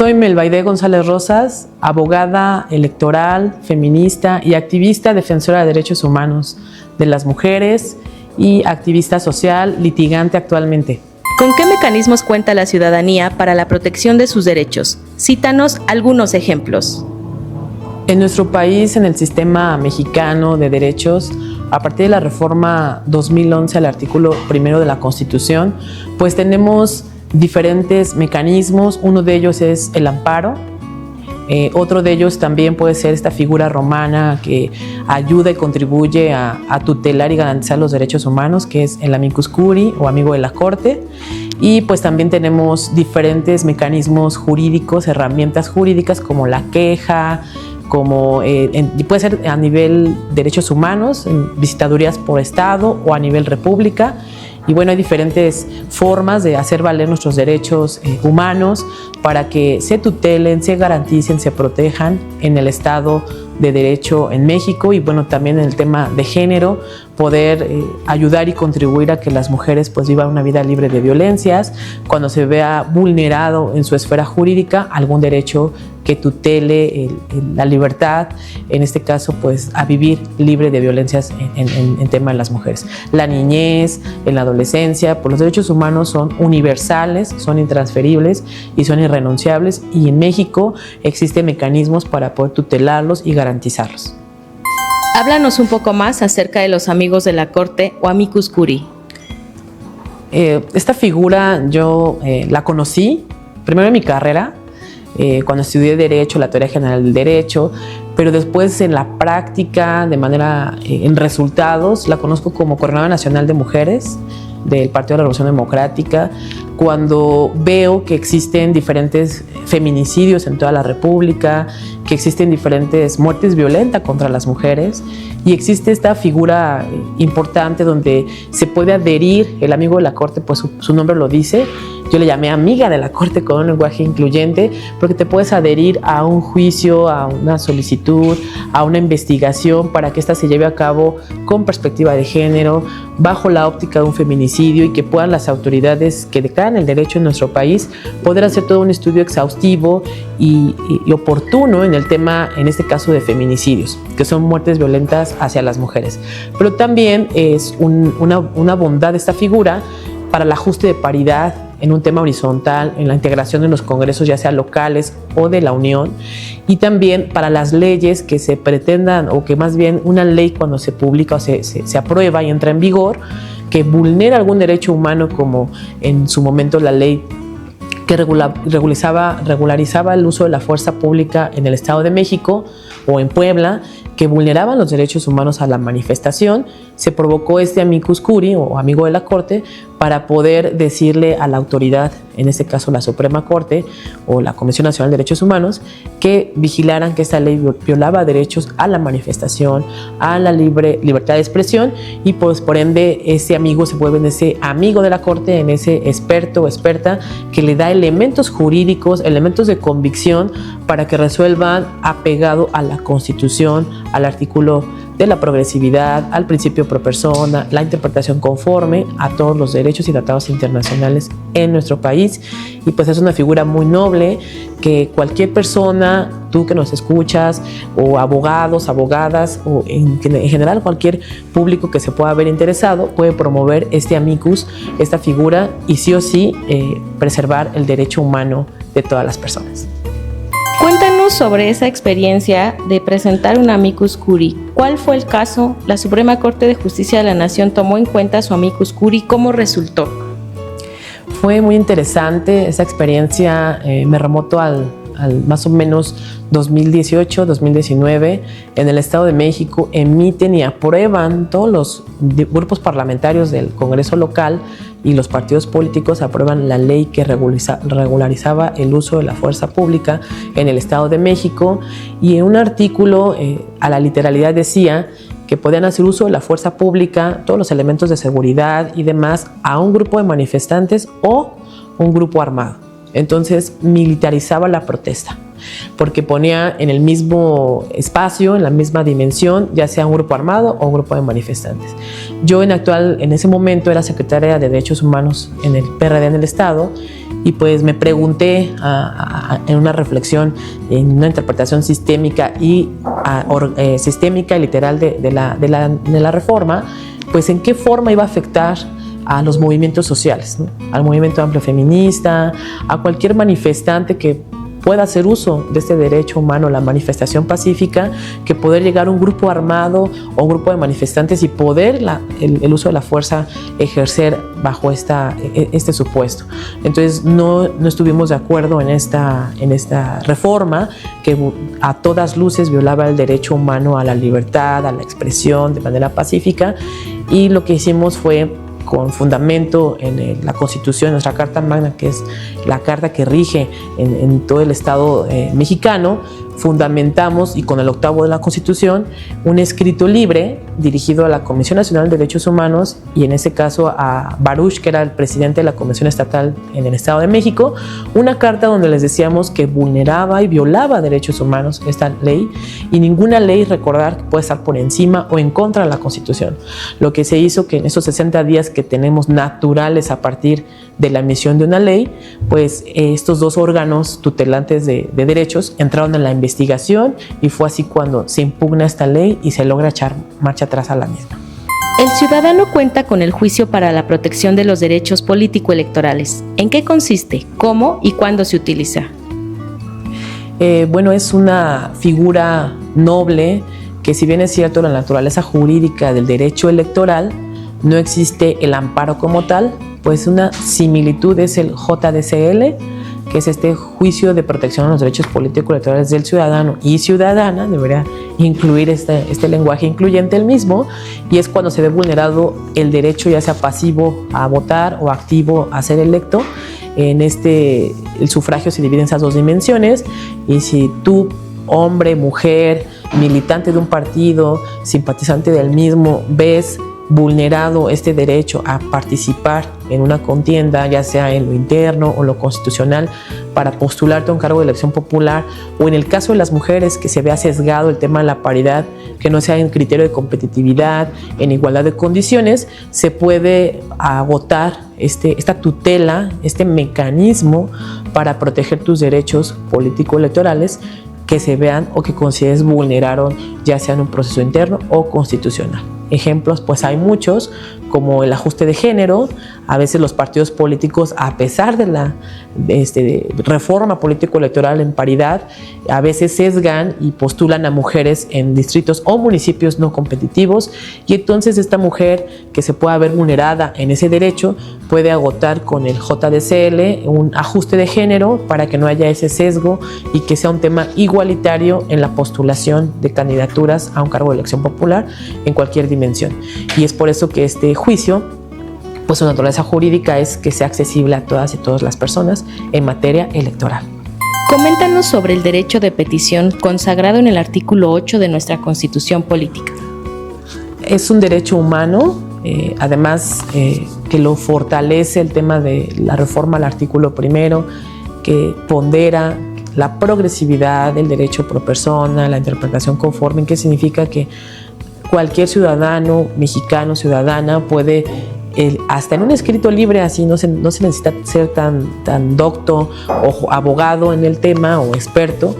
Soy Melbaide González Rosas, abogada electoral, feminista y activista defensora de derechos humanos de las mujeres y activista social litigante actualmente. ¿Con qué mecanismos cuenta la ciudadanía para la protección de sus derechos? Cítanos algunos ejemplos. En nuestro país, en el sistema mexicano de derechos, a partir de la reforma 2011 al artículo 1 de la Constitución, pues tenemos diferentes mecanismos. Uno de ellos es el amparo. Otro de ellos también puede ser esta figura romana que ayuda y contribuye a tutelar y garantizar los derechos humanos, que es el amicus curiae o amigo de la corte. Y pues también tenemos diferentes mecanismos jurídicos, herramientas jurídicas como la queja, como puede ser a nivel derechos humanos, en visitadurías por estado o a nivel república. Y bueno, hay diferentes formas de hacer valer nuestros derechos humanos para que se tutelen, se garanticen, se protejan en el Estado de Derecho en México. Y bueno, también en el tema de género, poder ayudar y contribuir a que las mujeres pues vivan una vida libre de violencias cuando se vea vulnerado en su esfera jurídica algún derecho que tutele la libertad, en este caso pues a vivir libre de violencias en tema de las mujeres. La niñez, en la adolescencia, pues los derechos humanos son universales, son intransferibles y son irrenunciables, y en México existen mecanismos para poder tutelarlos y garantizarlos. Háblanos un poco más acerca de los amigos de la corte o amicus curiae. Esta figura yo la conocí primero en mi carrera, cuando estudié Derecho, la teoría general del derecho, pero después en la práctica, de manera en resultados, la conozco como Coordinadora Nacional de Mujeres del Partido de la Revolución Democrática, cuando veo que existen diferentes feminicidios en toda la República, que existen diferentes muertes violentas contra las mujeres, y existe esta figura importante donde se puede adherir el amigo de la corte, pues su nombre lo dice. Yo le llamé amiga de la corte con un lenguaje incluyente, porque te puedes adherir a un juicio, a una solicitud, a una investigación para que ésta se lleve a cabo con perspectiva de género, bajo la óptica de un feminicidio, y que puedan las autoridades que declaran el derecho en nuestro país poder hacer todo un estudio exhaustivo y oportuno en el tema, en este caso de feminicidios, que son muertes violentas hacia las mujeres. Pero también es una bondad esta figura para el ajuste de paridad en un tema horizontal, en la integración en los congresos, ya sea locales o de la Unión, y también para las leyes que se pretendan, o que más bien una ley cuando se publica o se aprueba y entra en vigor, que vulnera algún derecho humano, como en su momento la ley que regularizaba el uso de la fuerza pública en el Estado de México o en Puebla, que vulneraban los derechos humanos a la manifestación. Se provocó este amicus curiae o amigo de la corte para poder decirle a la autoridad, en este caso la Suprema Corte o la Comisión Nacional de Derechos Humanos, que vigilaran que esta ley violaba derechos a la manifestación, a la libertad de expresión, y pues por ende ese amigo se vuelve en ese amigo de la corte, en ese experto o experta que le da elementos jurídicos, elementos de convicción para que resuelvan apegado a la Constitución, al artículo de la progresividad, al principio pro persona, la interpretación conforme a todos los derechos y tratados internacionales en nuestro país. Y pues es una figura muy noble que cualquier persona, tú que nos escuchas, o abogados, abogadas, o en general cualquier público que se pueda ver interesado, puede promover este amicus, esta figura, y sí o sí preservar el derecho humano de todas las personas. Cuéntanos sobre esa experiencia de presentar un amicus curiae. ¿Cuál fue el caso? ¿La Suprema Corte de Justicia de la Nación tomó en cuenta su amicus curiae? ¿Cómo resultó? Fue muy interesante esa experiencia. Me remoto al más o menos 2018, 2019, en el Estado de México emiten y aprueban todos los grupos parlamentarios del Congreso local y los partidos políticos aprueban la ley que regularizaba el uso de la fuerza pública en el Estado de México, y en un artículo a la literalidad decía que podían hacer uso de la fuerza pública, todos los elementos de seguridad y demás, a un grupo de manifestantes o un grupo armado. Entonces militarizaba la protesta. porque ponía en el mismo espacio, en la misma dimensión, ya sea un grupo armado o un grupo de manifestantes. Yo en ese momento era secretaria de Derechos Humanos en el PRD en el Estado, y pues me pregunté en una reflexión, en una interpretación sistémica y literal de la reforma, pues en qué forma iba a afectar a los movimientos sociales, ¿no? Al movimiento amplio feminista, a cualquier manifestante que pueda hacer uso de este derecho humano, la manifestación pacífica, que poder llegar a un grupo armado o un grupo de manifestantes y poder el uso de la fuerza ejercer bajo este supuesto. Entonces no estuvimos de acuerdo en esta reforma que a todas luces violaba el derecho humano a la libertad, a la expresión de manera pacífica, y lo que hicimos fue, con fundamento en la Constitución, nuestra Carta Magna, que es la carta que rige en todo el Estado mexicano, fundamentamos, y con el 8º de la Constitución, un escrito libre dirigido a la Comisión Nacional de Derechos Humanos, y en ese caso a Baruch, que era el presidente de la Convención Estatal en el Estado de México, una carta donde les decíamos que vulneraba y violaba derechos humanos esta ley, y ninguna ley, recordar, puede estar por encima o en contra de la Constitución. Lo que se hizo que en esos 60 días que tenemos naturales a partir de la emisión de una ley, pues estos dos órganos tutelantes de derechos entraron en la investigación, y fue así cuando se impugna esta ley y se logra echar marcha atrás a la misma. El ciudadano cuenta con el juicio para la protección de los derechos político-electorales. ¿En qué consiste? ¿Cómo y cuándo se utiliza? Bueno, es una figura noble que, si bien es cierto la naturaleza jurídica del derecho electoral, no existe el amparo como tal, pues una similitud es el JDCL, que es este juicio de protección a los derechos político-electorales del ciudadano y ciudadana. Debería incluir este lenguaje incluyente el mismo, y es cuando se ve vulnerado el derecho, ya sea pasivo a votar o activo a ser electo. El sufragio se divide en esas dos dimensiones, y si tú, hombre, mujer, militante de un partido, simpatizante del mismo, ves vulnerado este derecho a participar en una contienda, ya sea en lo interno o lo constitucional, para postularte a un cargo de elección popular, o en el caso de las mujeres, que se vea sesgado el tema de la paridad, que no sea en criterio de competitividad, en igualdad de condiciones, se puede agotar esta tutela, este mecanismo para proteger tus derechos político-electorales que se vean o que consideres vulneraron, ya sea en un proceso interno o constitucional. Ejemplos, pues hay muchos, como el ajuste de género. A veces los partidos políticos, a pesar de la reforma político-electoral en paridad, a veces sesgan y postulan a mujeres en distritos o municipios no competitivos, y entonces esta mujer que se pueda ver vulnerada en ese derecho puede agotar con el JDCL un ajuste de género para que no haya ese sesgo y que sea un tema igualitario en la postulación de candidaturas a un cargo de elección popular en cualquier dimensión. Y es por eso que este juicio, pues su naturaleza jurídica es que sea accesible a todas y todas las personas en materia electoral. Coméntanos sobre el derecho de petición consagrado en el artículo 8 de nuestra Constitución Política. Es un derecho humano, además que lo fortalece el tema de la reforma al artículo 1, que pondera la progresividad del derecho pro persona, la interpretación conforme, que significa que cualquier ciudadano, mexicano, ciudadana, puede, hasta en un escrito libre, así no se necesita ser tan docto o abogado en el tema o experto.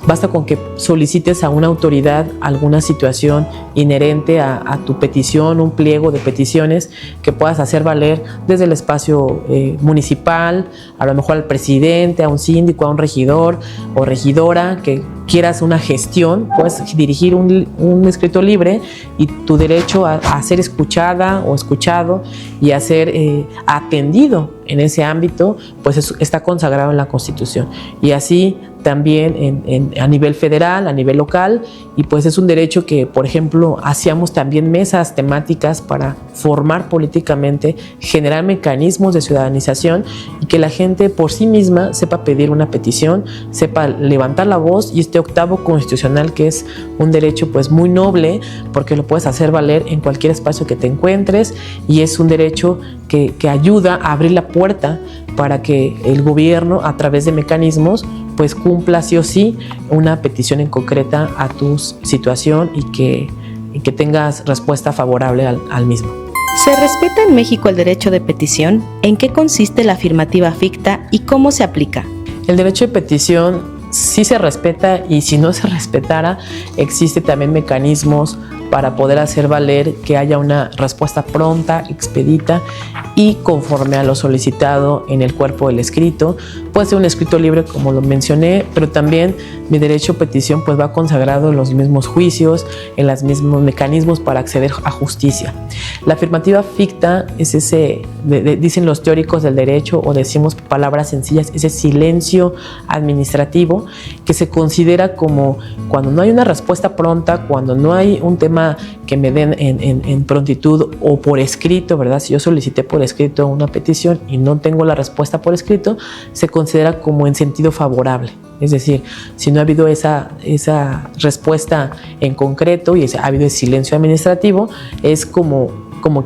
Basta con que solicites a una autoridad alguna situación inherente a tu petición, un pliego de peticiones que puedas hacer valer desde el espacio municipal, a lo mejor al presidente, a un síndico, a un regidor o regidora, que quieras una gestión, puedes dirigir un escrito libre, y tu derecho a ser escuchada o escuchado y a ser atendido en ese ámbito, pues está consagrado en la Constitución. Y así también a nivel federal, a nivel local, y pues es un derecho que, por ejemplo, hacíamos también mesas temáticas para formar políticamente, generar mecanismos de ciudadanización, y que la gente por sí misma sepa pedir una petición, sepa levantar la voz, y este 8º constitucional, que es un derecho pues muy noble, porque lo puedes hacer valer en cualquier espacio que te encuentres, y es un derecho que ayuda a abrir la puerta para que el gobierno, a través de mecanismos, pues cumpla sí o sí una petición en concreta a tu situación y que tengas respuesta favorable al mismo. ¿Se respeta en México el derecho de petición? ¿En qué consiste la afirmativa ficta y cómo se aplica? El derecho de petición sí se respeta, y si no se respetara, existen también mecanismos para poder hacer valer que haya una respuesta pronta, expedita y conforme a lo solicitado en el cuerpo del escrito. Puede ser un escrito libre, como lo mencioné, pero también mi derecho a petición pues va consagrado en los mismos juicios, en los mismos mecanismos para acceder a justicia. La afirmativa ficta es ese, dicen los teóricos del derecho, o decimos palabras sencillas, ese silencio administrativo que se considera como cuando no hay una respuesta pronta, cuando no hay un tema que me den en prontitud o por escrito, ¿verdad? Si yo solicité por escrito una petición y no tengo la respuesta por escrito, se considera como en sentido favorable. Es decir, si no ha habido esa respuesta en concreto y ha habido el silencio administrativo, es como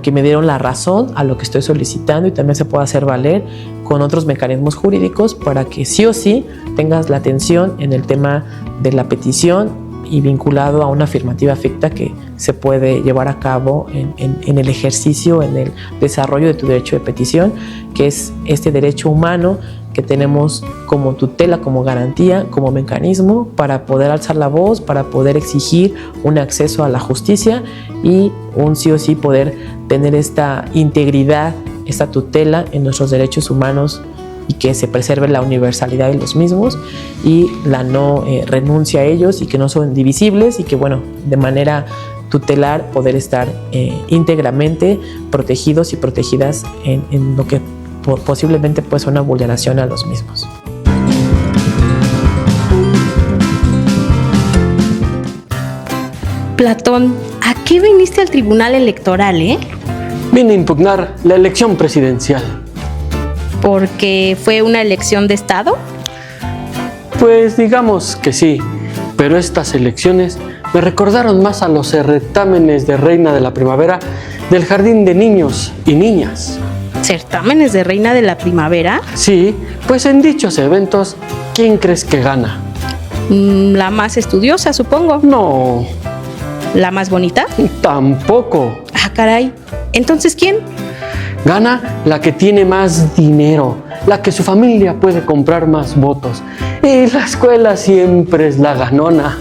que me dieron la razón a lo que estoy solicitando, y también se puede hacer valer con otros mecanismos jurídicos para que sí o sí tengas la atención en el tema de la petición y vinculado a una afirmativa ficta que se puede llevar a cabo en el ejercicio, en el desarrollo de tu derecho de petición, que es este derecho humano que tenemos como tutela, como garantía, como mecanismo para poder alzar la voz, para poder exigir un acceso a la justicia y un sí o sí poder tener esta integridad, esta tutela en nuestros derechos humanos, y que se preserve la universalidad de los mismos y la no renuncia a ellos, y que no son divisibles, y que de manera tutelar poder estar íntegramente protegidos y protegidas en lo que posiblemente pues una vulneración a los mismos. Platón, ¿a qué viniste al Tribunal Electoral, Vine a impugnar la elección presidencial. ¿Porque fue una elección de Estado? Pues digamos que sí, pero estas elecciones me recordaron más a los certámenes de Reina de la Primavera del Jardín de Niños y Niñas. ¿Certámenes de Reina de la Primavera? Sí, pues en dichos eventos, ¿quién crees que gana? La más estudiosa, supongo. No. ¿La más bonita? Tampoco. Ah, caray. ¿Entonces quién? Gana la que tiene más dinero, la que su familia puede comprar más votos. Y la escuela siempre es la ganona.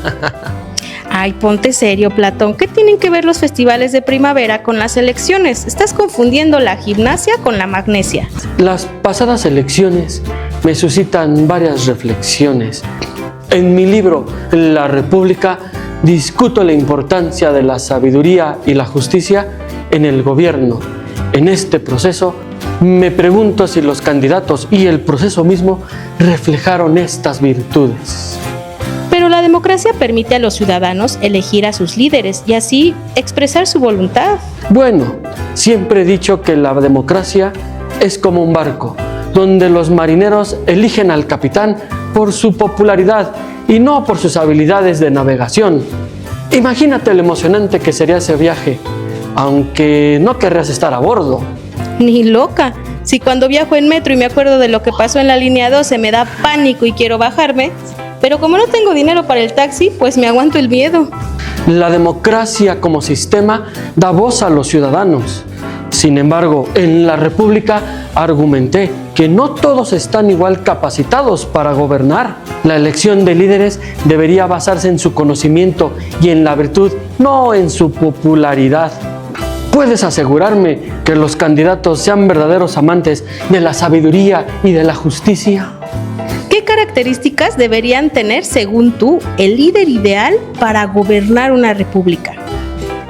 Ay, ponte serio, Platón. ¿Qué tienen que ver los festivales de primavera con las elecciones? Estás confundiendo la gimnasia con la magnesia. Las pasadas elecciones me suscitan varias reflexiones. En mi libro, La República, discuto la importancia de la sabiduría y la justicia en el gobierno. En este proceso, me pregunto si los candidatos y el proceso mismo reflejaron estas virtudes. Pero la democracia permite a los ciudadanos elegir a sus líderes y así expresar su voluntad. Bueno, siempre he dicho que la democracia es como un barco, donde los marineros eligen al capitán por su popularidad y no por sus habilidades de navegación. Imagínate lo emocionante que sería ese viaje, aunque no querrías estar a bordo. Ni loca. Si cuando viajo en metro y me acuerdo de lo que pasó en la línea 12 me da pánico y quiero bajarme, pero como no tengo dinero para el taxi, pues me aguanto el miedo. La democracia como sistema da voz a los ciudadanos. Sin embargo, en la República argumenté que no todos están igual capacitados para gobernar. La elección de líderes debería basarse en su conocimiento y en la virtud, no en su popularidad. ¿Puedes asegurarme que los candidatos sean verdaderos amantes de la sabiduría y de la justicia? ¿Qué características deberían tener, según tú, el líder ideal para gobernar una república?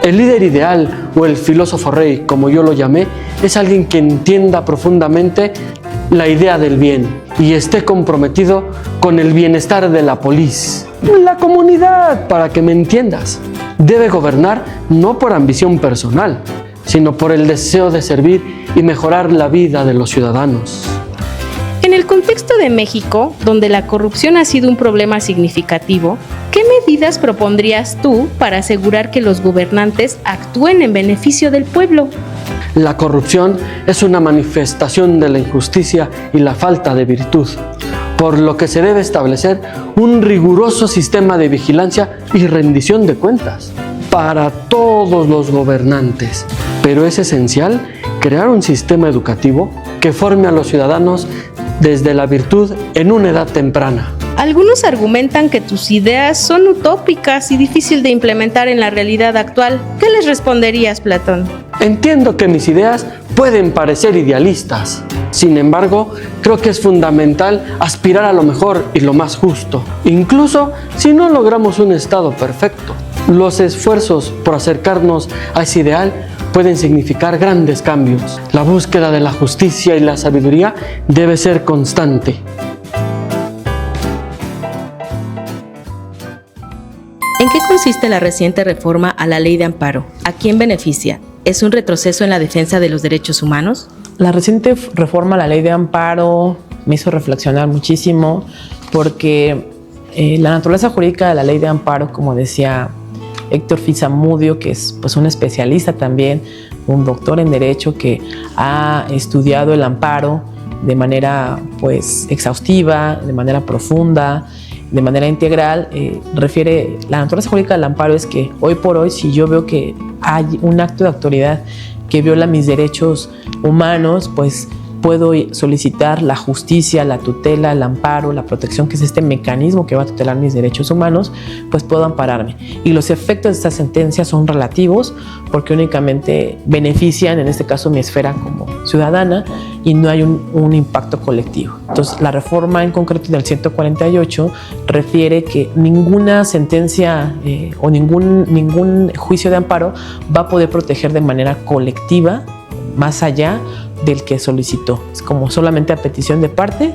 El líder ideal, o el filósofo rey, como yo lo llamé, es alguien que entienda profundamente la idea del bien y esté comprometido con el bienestar de la polis, la comunidad, para que me entiendas. Debe gobernar no por ambición personal, sino por el deseo de servir y mejorar la vida de los ciudadanos. En el contexto de México, donde la corrupción ha sido un problema significativo, ¿qué medidas propondrías tú para asegurar que los gobernantes actúen en beneficio del pueblo? La corrupción es una manifestación de la injusticia y la falta de virtud. por lo que se debe establecer un riguroso sistema de vigilancia y rendición de cuentas para todos los gobernantes. Pero es esencial crear un sistema educativo que forme a los ciudadanos desde la virtud en una edad temprana. Algunos argumentan que tus ideas son utópicas y difícil de implementar en la realidad actual. ¿Qué les responderías, Platón? Entiendo que mis ideas pueden parecer idealistas. Sin embargo, creo que es fundamental aspirar a lo mejor y lo más justo, incluso si no logramos un estado perfecto. Los esfuerzos por acercarnos a ese ideal pueden significar grandes cambios. La búsqueda de la justicia y la sabiduría debe ser constante. ¿En qué consiste la reciente reforma a la Ley de Amparo? ¿A quién beneficia? ¿Es un retroceso en la defensa de los derechos humanos? La reciente reforma a la Ley de Amparo me hizo reflexionar muchísimo porque la naturaleza jurídica de la Ley de Amparo, como decía Héctor Fisamudio, que es pues un especialista también, un doctor en Derecho que ha estudiado el amparo de manera pues exhaustiva, de manera profunda, de manera integral, refiere, la naturaleza jurídica del amparo es que hoy por hoy, si yo veo que hay un acto de autoridad que viola mis derechos humanos, pues puedo solicitar la justicia, la tutela, el amparo, la protección, que es este mecanismo que va a tutelar mis derechos humanos, pues puedo ampararme. Y los efectos de esta sentencia son relativos porque únicamente benefician, en este caso, mi esfera como ciudadana y no hay un impacto colectivo. Entonces, la reforma en concreto del 148 refiere que ninguna sentencia o ningún juicio de amparo va a poder proteger de manera colectiva más allá del que solicitó. Es como solamente a petición de parte,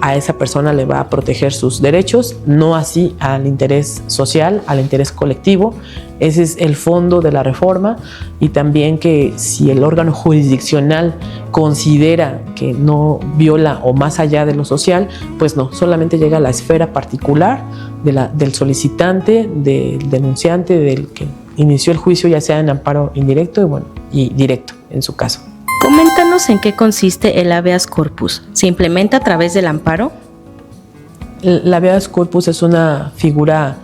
a esa persona le va a proteger sus derechos, no así al interés social, al interés colectivo. Ese es el fondo de la reforma, y también que si el órgano jurisdiccional considera que no viola o más allá de lo social, pues no, solamente llega a la esfera particular del solicitante, del denunciante, del que inició el juicio, ya sea en amparo indirecto y directo en su caso. Coméntanos en qué consiste el habeas corpus. ¿Se implementa a través del amparo? El habeas corpus es una figura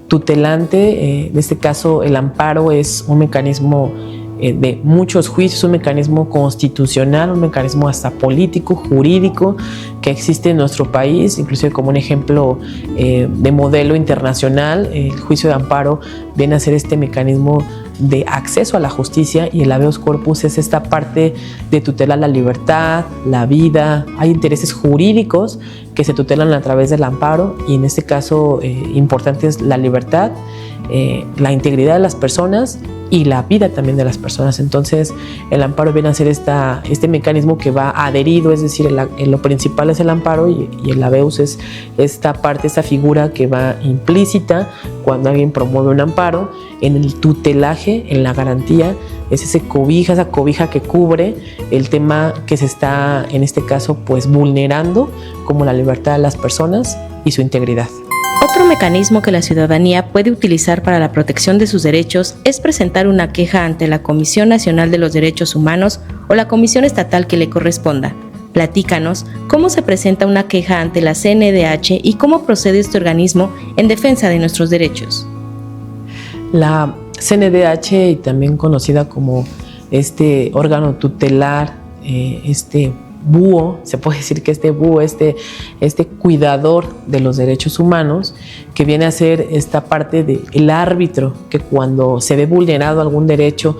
tutelante. En este caso, el amparo es un mecanismo de muchos juicios, un mecanismo constitucional, un mecanismo hasta político, jurídico, que existe en nuestro país, inclusive como un ejemplo de modelo internacional. El juicio de amparo viene a ser este mecanismo de acceso a la justicia, y el habeas corpus es esta parte de tutelar la libertad, la vida. Hay intereses jurídicos que se tutelan a través del amparo, y en este caso importante es la libertad, la integridad de las personas y la vida también de las personas. Entonces el amparo viene a ser este mecanismo que va adherido, es decir, lo principal es el amparo, y el habeas es esta parte, esta figura que va implícita cuando alguien promueve un amparo. En el tutelaje, en la garantía, es esa cobija que cubre el tema que se está, en este caso, pues vulnerando, como la libertad de las personas y su integridad. Otro mecanismo que la ciudadanía puede utilizar para la protección de sus derechos es presentar una queja ante la Comisión Nacional de los Derechos Humanos o la comisión estatal que le corresponda. Platícanos cómo se presenta una queja ante la CNDH y cómo procede este organismo en defensa de nuestros derechos. La CNDH, y también conocida como este órgano tutelar, este búho, se puede decir que este búho, este cuidador de los derechos humanos, que viene a ser esta parte del árbitro que cuando se ve vulnerado algún derecho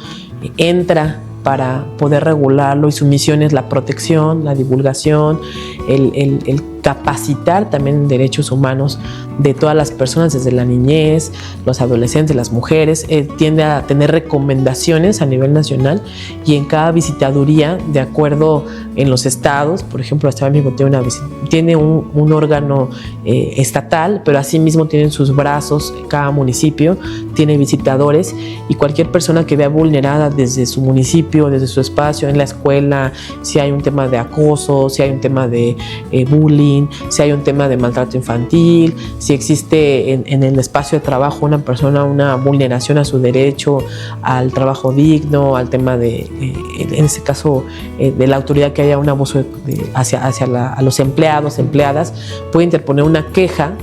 entra para poder regularlo, y su misión es la protección, la divulgación, el capacitar también derechos humanos de todas las personas, desde la niñez, los adolescentes, las mujeres. Tiende a tener recomendaciones a nivel nacional, y en cada visitaduría, de acuerdo en los estados, por ejemplo, el Estado de México tiene un órgano estatal, pero asimismo tienen sus brazos, cada municipio tiene visitadores, y cualquier persona que vea vulnerada desde su municipio, desde su espacio, en la escuela, si hay un tema de acoso, si hay un tema de bullying, bullying, si hay un tema de maltrato infantil, si existe en el espacio de trabajo una vulneración a su derecho al trabajo digno, al tema de, en este caso, de la autoridad, que haya un abuso a los empleados, empleadas, puede interponer una queja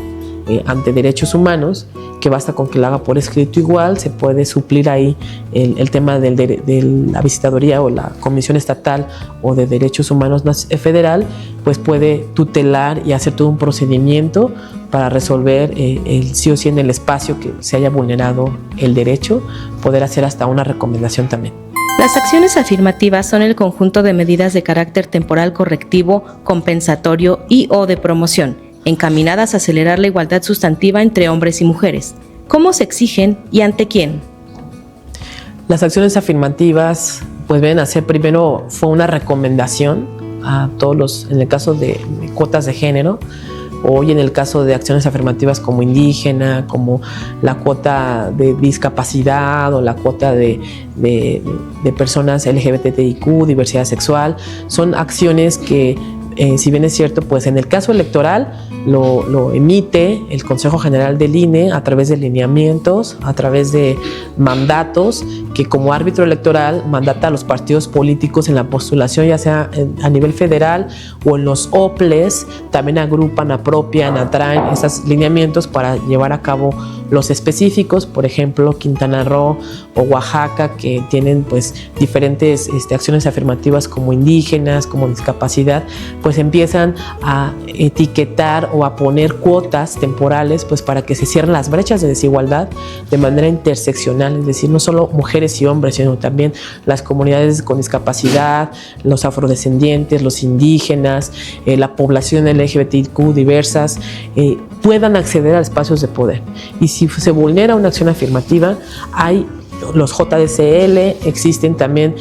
ante derechos humanos, que basta con que lo haga por escrito. Igual se puede suplir ahí el tema de la visitaduría o la Comisión Estatal o de Derechos Humanos Federal, pues puede tutelar y hacer todo un procedimiento para resolver el sí o sí en el espacio que se haya vulnerado el derecho, poder hacer hasta una recomendación también. Las acciones afirmativas son el conjunto de medidas de carácter temporal correctivo, compensatorio y o de promoción, encaminadas a acelerar la igualdad sustantiva entre hombres y mujeres. ¿Cómo se exigen y ante quién? Las acciones afirmativas pues vienen a ser, primero fue una recomendación a todos los, en el caso de cuotas de género, hoy en el caso de acciones afirmativas como indígena, como la cuota de discapacidad o la cuota de personas LGBTIQ, diversidad sexual, son acciones que si bien es cierto, pues en el caso electoral lo emite el Consejo General del INE a través de lineamientos, a través de mandatos, que como árbitro electoral mandata a los partidos políticos en la postulación, ya sea a nivel federal o en los OPLES, también agrupan, apropian, atraen esos lineamientos para llevar a cabo los específicos. Por ejemplo, Quintana Roo o Oaxaca, que tienen pues diferentes acciones afirmativas como indígenas, como discapacidad, pues empiezan a etiquetar o a poner cuotas temporales pues para que se cierren las brechas de desigualdad de manera interseccional, es decir, no solo mujeres y hombres, sino también las comunidades con discapacidad, los afrodescendientes, los indígenas, la población LGBTQ diversas, puedan acceder a espacios de poder. Y si se vulnera una acción afirmativa, hay los JDCL, existen también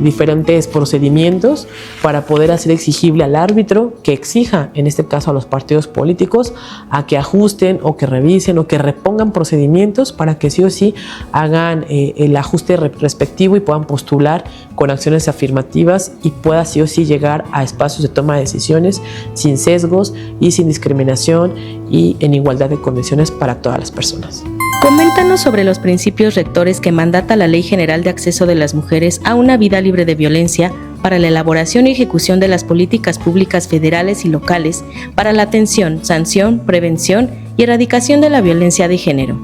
diferentes procedimientos para poder hacer exigible al árbitro que exija, en este caso a los partidos políticos, a que ajusten o que revisen o que repongan procedimientos para que sí o sí hagan el ajuste respectivo y puedan postular con acciones afirmativas y pueda sí o sí llegar a espacios de toma de decisiones sin sesgos y sin discriminación y en igualdad de condiciones para todas las personas. Coméntanos sobre los principios rectores que mandata la Ley General de Acceso de las Mujeres a una vida libre de violencia para la elaboración y ejecución de las políticas públicas federales y locales para la atención, sanción, prevención y erradicación de la violencia de género.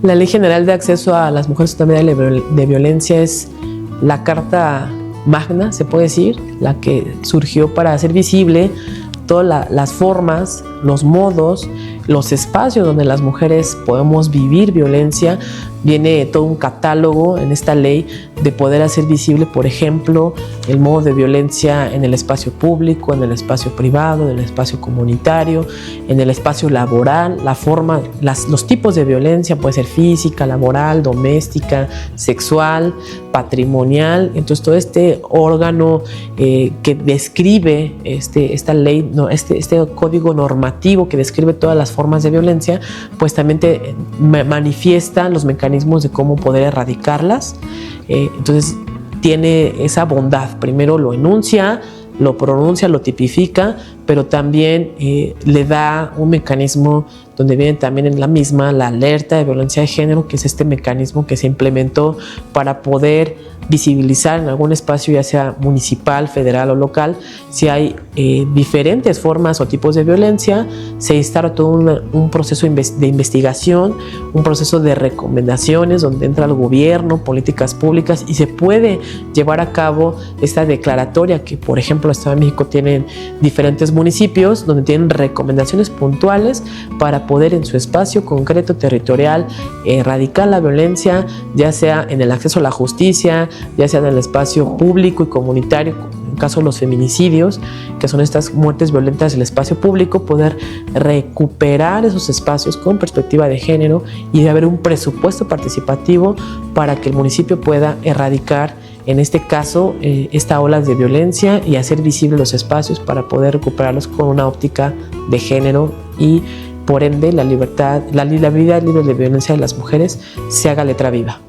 La Ley General de Acceso a las Mujeres a una vida de violencia es la carta magna, se puede decir, la que surgió para hacer visible todas las formas, los modos, los espacios donde las mujeres podemos vivir violencia. Viene todo un catálogo en esta ley de poder hacer visible, por ejemplo, el modo de violencia en el espacio público, en el espacio privado, en el espacio comunitario, en el espacio laboral, la forma, los tipos de violencia, puede ser física, laboral, doméstica, sexual, patrimonial. Entonces todo este órgano que describe esta ley, este código normativo que describe todas las formas de violencia, pues también te manifiesta los mecanismos de cómo poder erradicarlas. Entonces tiene esa bondad, primero lo enuncia, lo pronuncia, lo tipifica, pero también le da un mecanismo donde viene también en la misma la alerta de violencia de género, que es este mecanismo que se implementó para poder visibilizar en algún espacio, ya sea municipal, federal o local, si hay diferentes formas o tipos de violencia. Se instala todo un proceso de investigación, un proceso de recomendaciones donde entra el gobierno, políticas públicas, y se puede llevar a cabo esta declaratoria que, por ejemplo, el Estado de México tiene diferentes municipios donde tienen recomendaciones puntuales para poder en su espacio concreto territorial erradicar la violencia, ya sea en el acceso a la justicia, ya sea en el espacio público y comunitario, en caso de los feminicidios, que son estas muertes violentas del espacio público, poder recuperar esos espacios con perspectiva de género y de haber un presupuesto participativo para que el municipio pueda erradicar, en este caso, esta ola de violencia y hacer visibles los espacios para poder recuperarlos con una óptica de género y, por ende, la vida libre de violencia de las mujeres se haga letra viva.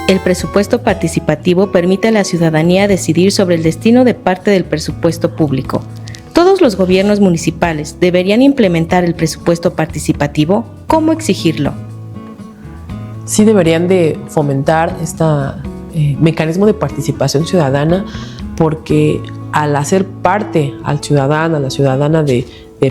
El presupuesto participativo permite a la ciudadanía decidir sobre el destino de parte del presupuesto público. ¿Todos los gobiernos municipales deberían implementar el presupuesto participativo? ¿Cómo exigirlo? Sí deberían de fomentar este mecanismo de participación ciudadana, porque al hacer parte al ciudadano, a la ciudadana de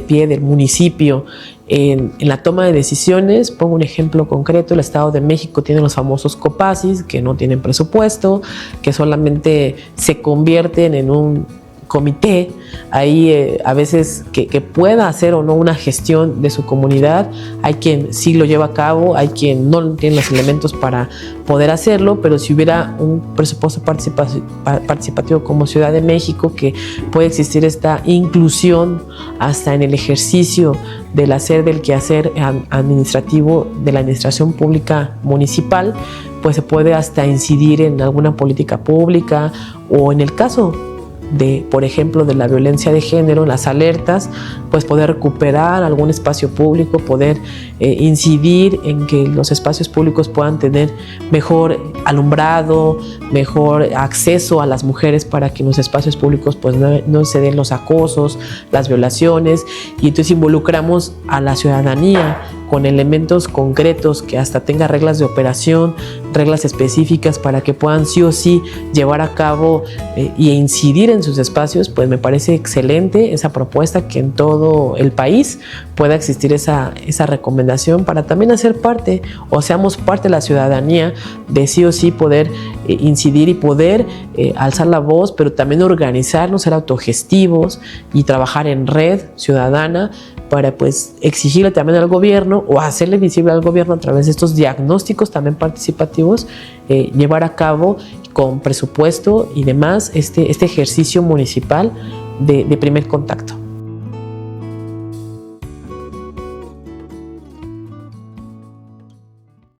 pie del municipio en la toma de decisiones, pongo un ejemplo concreto, el Estado de México tiene los famosos COPACIS que no tienen presupuesto, que solamente se convierten en un comité ahí a veces que pueda hacer o no una gestión de su comunidad. Hay quien sí lo lleva a cabo, hay quien no tiene los elementos para poder hacerlo, pero si hubiera un presupuesto participativo como Ciudad de México, que puede existir esta inclusión hasta en el ejercicio del hacer del quehacer administrativo de la administración pública municipal, pues se puede hasta incidir en alguna política pública, o en el caso de, por ejemplo, de la violencia de género, las alertas, pues poder recuperar algún espacio público, poder incidir en que los espacios públicos puedan tener mejor alumbrado, mejor acceso a las mujeres, para que en los espacios públicos pues no se den los acosos, las violaciones, y entonces involucramos a la ciudadanía con elementos concretos, que hasta tenga reglas de operación, reglas específicas para que puedan sí o sí llevar a cabo e incidir en sus espacios. Pues me parece excelente esa propuesta, que en todo el país pueda existir esa recomendación, para también hacer parte, o seamos parte de la ciudadanía, de sí o sí poder incidir y poder alzar la voz, pero también organizarnos, ser autogestivos y trabajar en red ciudadana para pues exigirle también al gobierno, o hacerle visible al gobierno a través de estos diagnósticos también participativos, llevar a cabo con presupuesto y demás este ejercicio municipal de primer contacto.